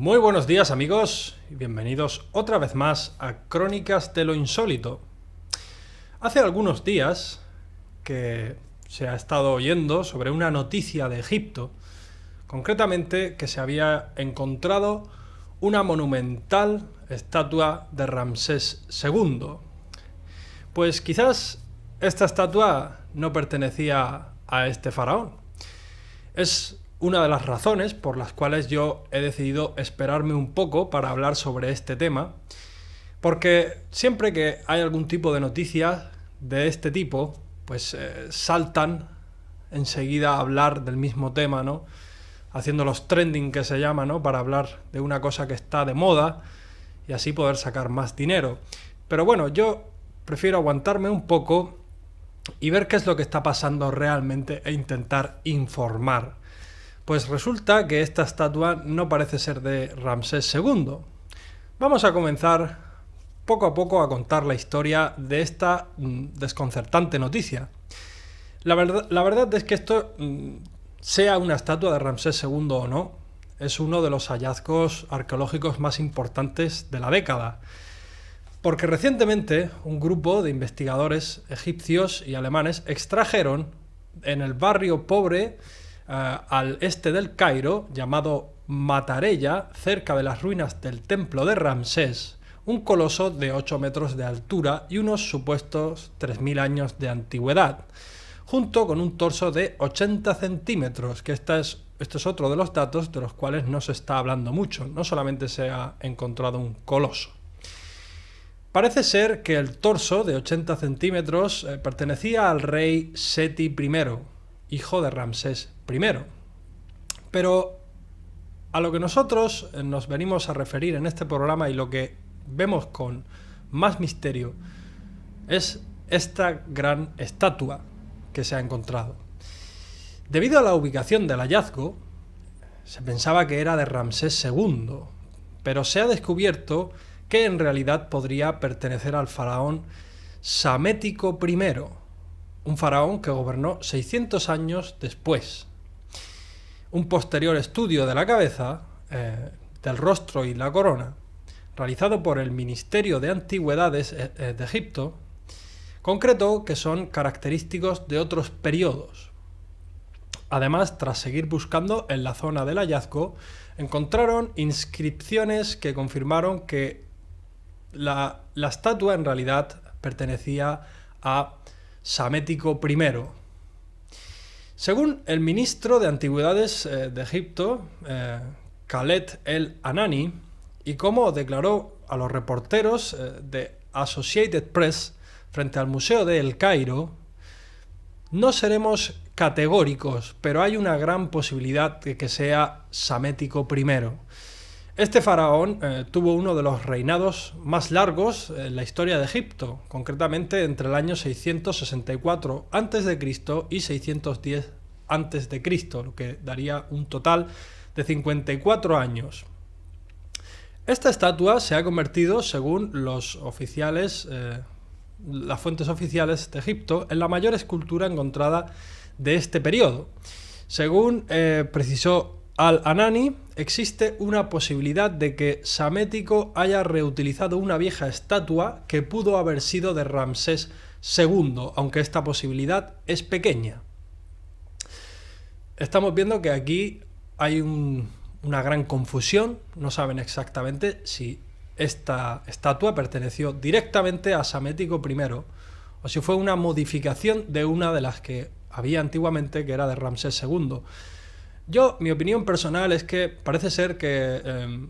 Muy buenos días amigos y bienvenidos otra vez más a Crónicas de lo Insólito. Hace algunos días que se ha estado oyendo sobre una noticia de Egipto, concretamente que se había encontrado una monumental estatua de Ramsés II. Pues quizás esta estatua no pertenecía a este faraón. Es una de las razones por las cuales yo he decidido esperarme un poco para hablar sobre este tema, porque siempre que hay algún tipo de noticias de este tipo, pues saltan enseguida a hablar del mismo tema, ¿no? Haciendo los trending que se llama, ¿no? Para hablar de una cosa que está de moda y así poder sacar más dinero. Pero bueno, yo prefiero aguantarme un poco y ver qué es lo que está pasando realmente e intentar informar. Pues resulta que esta estatua no parece ser de Ramsés II. Vamos a comenzar poco a poco a contar la historia de esta desconcertante noticia. La verdad es que esto, sea una estatua de Ramsés II o no, es uno de los hallazgos arqueológicos más importantes de la década. Porque recientemente un grupo de investigadores egipcios y alemanes extrajeron en el barrio pobre al este del Cairo, llamado Matarella, cerca de las ruinas del templo de Ramsés, un coloso de 8 metros de altura y unos supuestos 3.000 años de antigüedad, junto con un torso de 80 centímetros, que esto es otro de los datos de los cuales no se está hablando mucho, no solamente se ha encontrado un coloso. Parece ser que el torso de 80 centímetros pertenecía al rey Seti I, hijo de Ramsés I. Pero a lo que nosotros nos venimos a referir en este programa y lo que vemos con más misterio es esta gran estatua que se ha encontrado. Debido a la ubicación del hallazgo, se pensaba que era de Ramsés II, pero se ha descubierto que en realidad podría pertenecer al faraón Psamético I, un faraón que gobernó 600 años después. Un posterior estudio de la cabeza, del rostro y la corona, realizado por el Ministerio de Antigüedades de Egipto, concretó que son característicos de otros periodos. Además, tras seguir buscando en la zona del hallazgo, encontraron inscripciones que confirmaron que la estatua en realidad pertenecía a Psamético I. Según el ministro de Antigüedades de Egipto, Khaled el-Anani, y como declaró a los reporteros de Associated Press frente al Museo de El Cairo, no seremos categóricos, pero hay una gran posibilidad de que sea Psamético I. Este faraón tuvo uno de los reinados más largos en la historia de Egipto, concretamente entre el año 664 a.C. y 610 a.C., lo que daría un total de 54 años. Esta estatua se ha convertido, según los oficiales, las fuentes oficiales de Egipto, en la mayor escultura encontrada de este periodo. Según precisó Al-Anani, existe una posibilidad de que Psamético haya reutilizado una vieja estatua que pudo haber sido de Ramsés II, aunque esta posibilidad es pequeña. Estamos viendo que aquí hay una gran confusión, no saben exactamente si esta estatua perteneció directamente a Psamético I o si fue una modificación de una de las que había antiguamente, que era de Ramsés II. Mi opinión personal es que parece ser que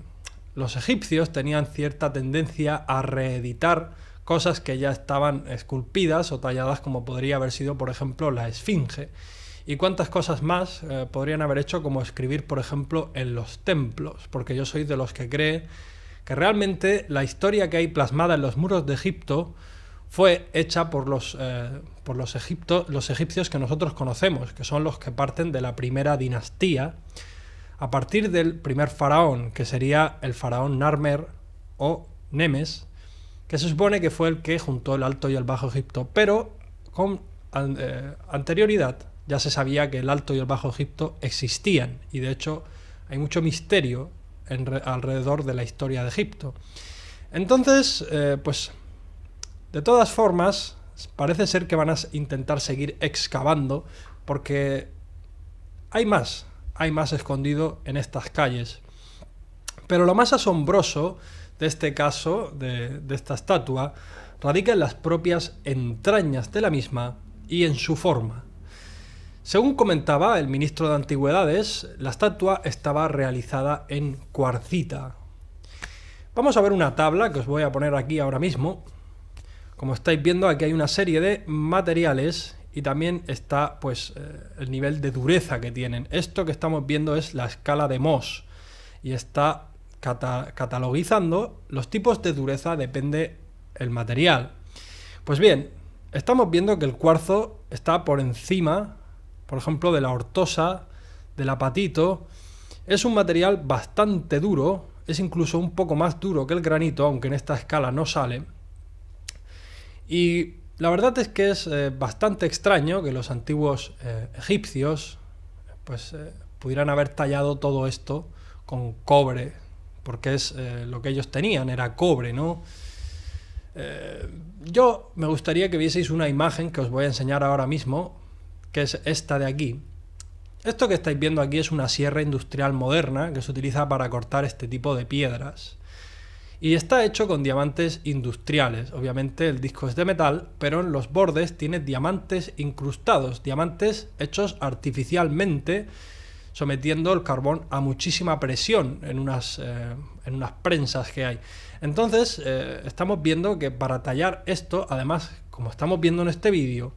los egipcios tenían cierta tendencia a reeditar cosas que ya estaban esculpidas o talladas, como podría haber sido, por ejemplo, la Esfinge. Y cuántas cosas más podrían haber hecho, como escribir, por ejemplo, en los templos, porque yo soy de los que cree que realmente la historia que hay plasmada en los muros de Egipto fue hecha por los egipcios que nosotros conocemos, que son los que parten de la primera dinastía, a partir del primer faraón, que sería el faraón Narmer o Nemes, que se supone que fue el que juntó el Alto y el Bajo Egipto, pero con anterioridad ya se sabía que el Alto y el Bajo Egipto existían, y de hecho hay mucho misterio alrededor de la historia de Egipto. Entonces, pues, de todas formas, parece ser que van a intentar seguir excavando porque hay más escondido en estas calles. Pero lo más asombroso de este caso, de esta estatua, radica en las propias entrañas de la misma y en su forma. Según comentaba el ministro de Antigüedades, la estatua estaba realizada en cuarcita. Vamos a ver una tabla que os voy a poner aquí ahora mismo. Como estáis viendo, aquí hay una serie de materiales y también está pues el nivel de dureza que tienen. Esto que estamos viendo es la escala de Mohs y está catalogizando los tipos de dureza, depende el material. Pues bien, estamos viendo que el cuarzo está por encima, por ejemplo, de la ortosa, del apatito. Es un material bastante duro, es incluso un poco más duro que el granito, aunque en esta escala no sale. Y la verdad es que es bastante extraño que los antiguos egipcios pues pudieran haber tallado todo esto con cobre, porque es lo que ellos tenían, era cobre, ¿no? Yo me gustaría que vieseis una imagen que os voy a enseñar ahora mismo, que es esta de aquí. Esto que estáis viendo aquí es una sierra industrial moderna que se utiliza para cortar este tipo de piedras. Y está hecho con diamantes industriales. Obviamente el disco es de metal, pero en los bordes tiene diamantes incrustados, diamantes hechos artificialmente, sometiendo el carbón a muchísima presión en unas prensas que hay. Entonces estamos viendo que para tallar esto, además, como estamos viendo en este vídeo,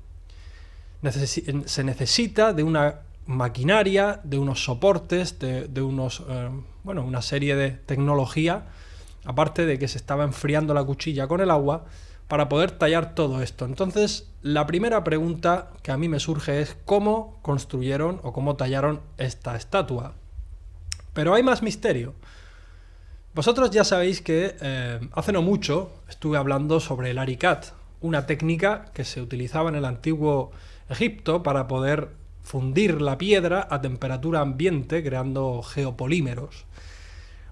se necesita de una maquinaria, de unos soportes, de una serie de tecnología, aparte de que se estaba enfriando la cuchilla con el agua, para poder tallar todo esto. Entonces, la primera pregunta que a mí me surge es cómo construyeron o cómo tallaron esta estatua. Pero hay más misterio. Vosotros ya sabéis que hace no mucho estuve hablando sobre el Arikat, una técnica que se utilizaba en el antiguo Egipto para poder fundir la piedra a temperatura ambiente creando geopolímeros.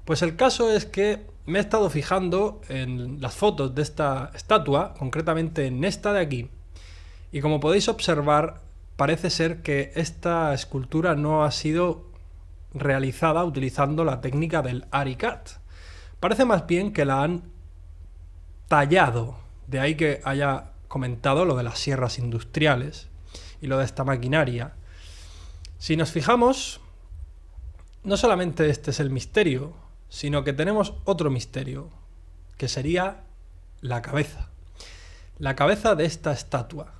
Pues el caso es que me he estado fijando en las fotos de esta estatua, concretamente en esta de aquí, y como podéis observar, parece ser que esta escultura no ha sido realizada utilizando la técnica del Arikat. Parece más bien que la han tallado, de ahí que haya comentado lo de las sierras industriales y lo de esta maquinaria. Si nos fijamos, no solamente este es el misterio, sino que tenemos otro misterio, que sería la cabeza. La cabeza de esta estatua.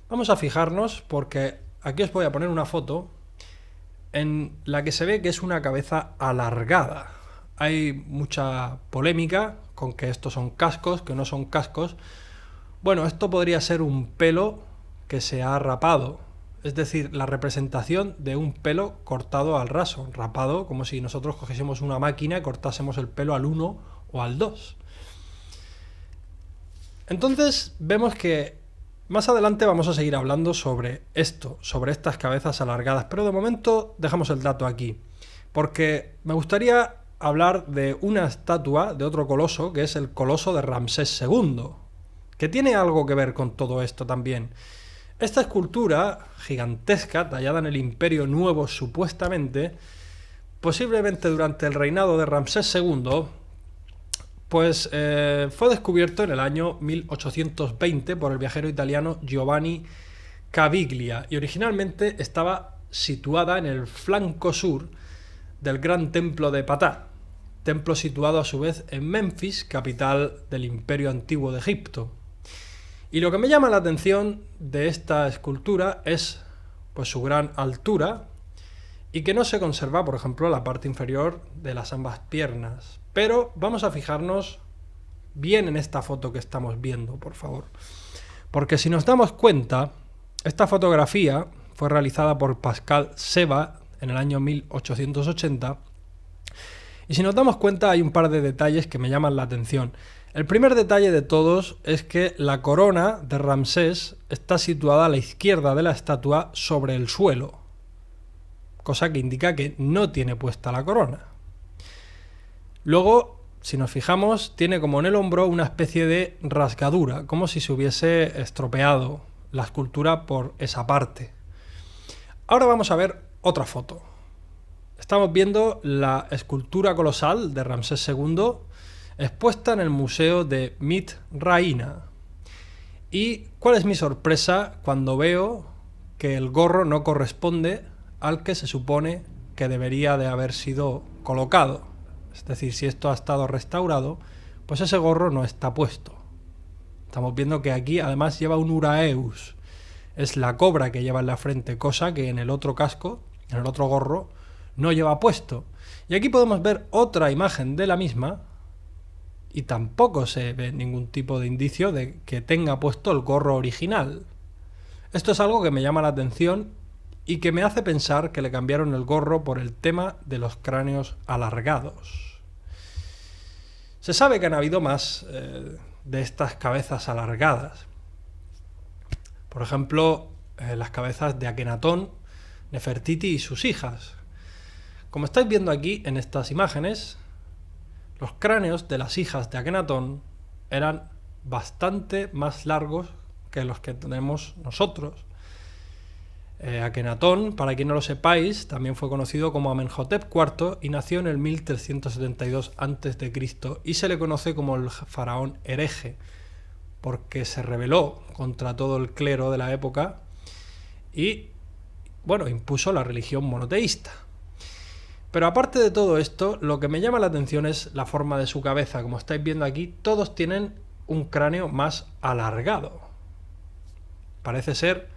Vamos a fijarnos porque aquí os voy a poner una foto en la que se ve que es una cabeza alargada. Hay mucha polémica con que estos son cascos, que no son cascos. Bueno, esto podría ser un pelo que se ha rapado. Es decir, la representación de un pelo cortado al raso, rapado, como si nosotros cogiésemos una máquina y cortásemos el pelo al 1 o al 2. Entonces vemos que más adelante vamos a seguir hablando sobre esto, sobre estas cabezas alargadas, pero de momento dejamos el dato aquí, porque me gustaría hablar de una estatua de otro coloso, que es el coloso de Ramsés II, que tiene algo que ver con todo esto también. Esta escultura gigantesca, tallada en el Imperio Nuevo supuestamente, posiblemente durante el reinado de Ramsés II, pues fue descubierto en el año 1820 por el viajero italiano Giovanni Caviglia y originalmente estaba situada en el flanco sur del Gran Templo de Patá, templo situado a su vez en Memphis, capital del Imperio Antiguo de Egipto. Y lo que me llama la atención de esta escultura es pues su gran altura y que no se conserva, por ejemplo, la parte inferior de las ambas piernas. Pero vamos a fijarnos bien en esta foto que estamos viendo, por favor. Porque si nos damos cuenta, esta fotografía fue realizada por Pascal Seva en el año 1880. Y si nos damos cuenta, hay un par de detalles que me llaman la atención. El primer detalle de todos es que la corona de Ramsés está situada a la izquierda de la estatua sobre el suelo, cosa que indica que no tiene puesta la corona. Luego, si nos fijamos, tiene como en el hombro una especie de rasgadura, como si se hubiese estropeado la escultura por esa parte. Ahora vamos a ver otra foto. Estamos viendo la escultura colosal de Ramsés II expuesta en el Museo de Mitraína. ¿Y cuál es mi sorpresa cuando veo que el gorro no corresponde al que se supone que debería de haber sido colocado? Es decir, si esto ha estado restaurado, pues ese gorro no está puesto. Estamos viendo que aquí además lleva un uraeus. Es la cobra que lleva en la frente, cosa que en el otro casco, en el otro gorro, no lleva puesto. Y aquí podemos ver otra imagen de la misma y tampoco se ve ningún tipo de indicio de que tenga puesto el gorro original. Esto es algo que me llama la atención y que me hace pensar que le cambiaron el gorro por el tema de los cráneos alargados. Se sabe que han habido más de estas cabezas alargadas. Por ejemplo, las cabezas de Akenatón, Nefertiti y sus hijas. Como estáis viendo aquí en estas imágenes, los cráneos de las hijas de Akenatón eran bastante más largos que los que tenemos nosotros. Akenatón, para quien no lo sepáis, también fue conocido como Amenhotep IV y nació en el 1372 a.C. y se le conoce como el faraón hereje, porque se rebeló contra todo el clero de la época y, bueno, impuso la religión monoteísta. Pero aparte de todo esto, lo que me llama la atención es la forma de su cabeza. Como estáis viendo aquí, todos tienen un cráneo más alargado. Parece ser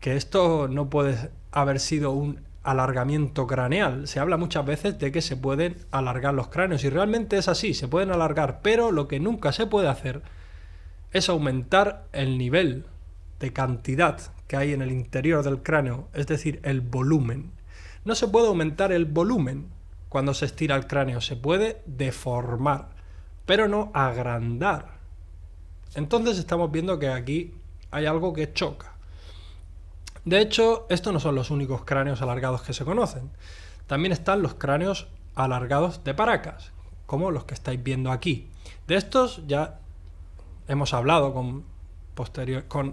que esto no puede haber sido un alargamiento craneal. Se habla muchas veces de que se pueden alargar los cráneos y realmente es así, se pueden alargar, pero lo que nunca se puede hacer es aumentar el nivel de cantidad que hay en el interior del cráneo, es decir, el volumen. No se puede aumentar el volumen cuando se estira el cráneo, se puede deformar, pero no agrandar. Entonces estamos viendo que aquí hay algo que choca. De hecho, estos no son los únicos cráneos alargados que se conocen. También están los cráneos alargados de Paracas, como los que estáis viendo aquí. De estos ya hemos hablado con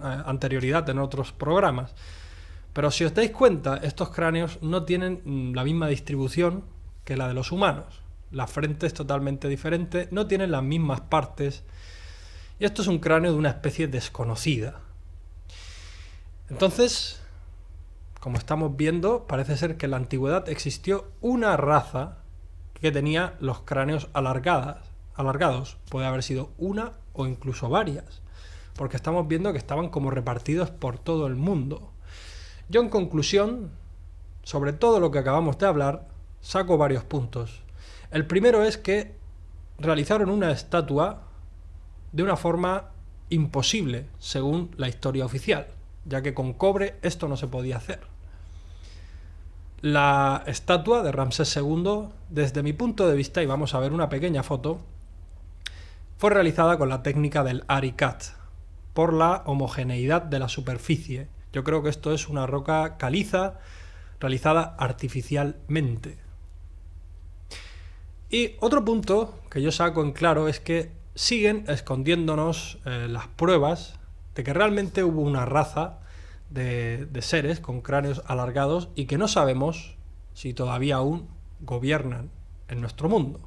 anterioridad en otros programas. Pero si os dais cuenta, estos cráneos no tienen la misma distribución que la de los humanos. La frente es totalmente diferente, no tienen las mismas partes. Y esto es un cráneo de una especie desconocida. Entonces, como estamos viendo, parece ser que en la antigüedad existió una raza que tenía los cráneos alargados. Puede haber sido una o incluso varias, porque estamos viendo que estaban como repartidos por todo el mundo. Yo, en conclusión, sobre todo lo que acabamos de hablar, saco varios puntos. El primero es que realizaron una estatua de una forma imposible, según la historia oficial, ya que con cobre esto no se podía hacer. La estatua de Ramsés II, desde mi punto de vista, y vamos a ver una pequeña foto, fue realizada con la técnica del Arikat, por la homogeneidad de la superficie. Yo creo que esto es una roca caliza realizada artificialmente. Y otro punto que yo saco en claro es que siguen escondiéndonos las pruebas de que realmente hubo una raza de seres con cráneos alargados y que no sabemos si todavía aún gobiernan en nuestro mundo.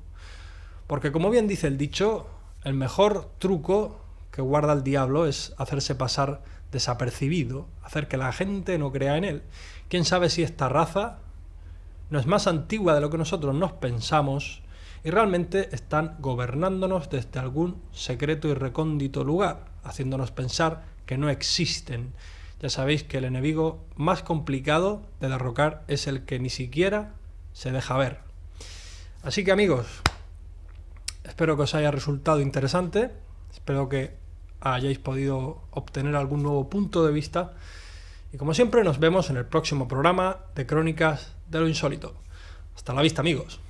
Porque, como bien dice el dicho, el mejor truco que guarda el diablo es hacerse pasar desapercibido, hacer que la gente no crea en él. ¿Quién sabe si esta raza no es más antigua de lo que nosotros nos pensamos y realmente están gobernándonos desde algún secreto y recóndito lugar, haciéndonos pensar que no existen? Ya sabéis que el enemigo más complicado de derrocar es el que ni siquiera se deja ver. Así que, amigos, espero que os haya resultado interesante, espero que hayáis podido obtener algún nuevo punto de vista y, como siempre, nos vemos en el próximo programa de Crónicas de lo Insólito. Hasta la vista, amigos.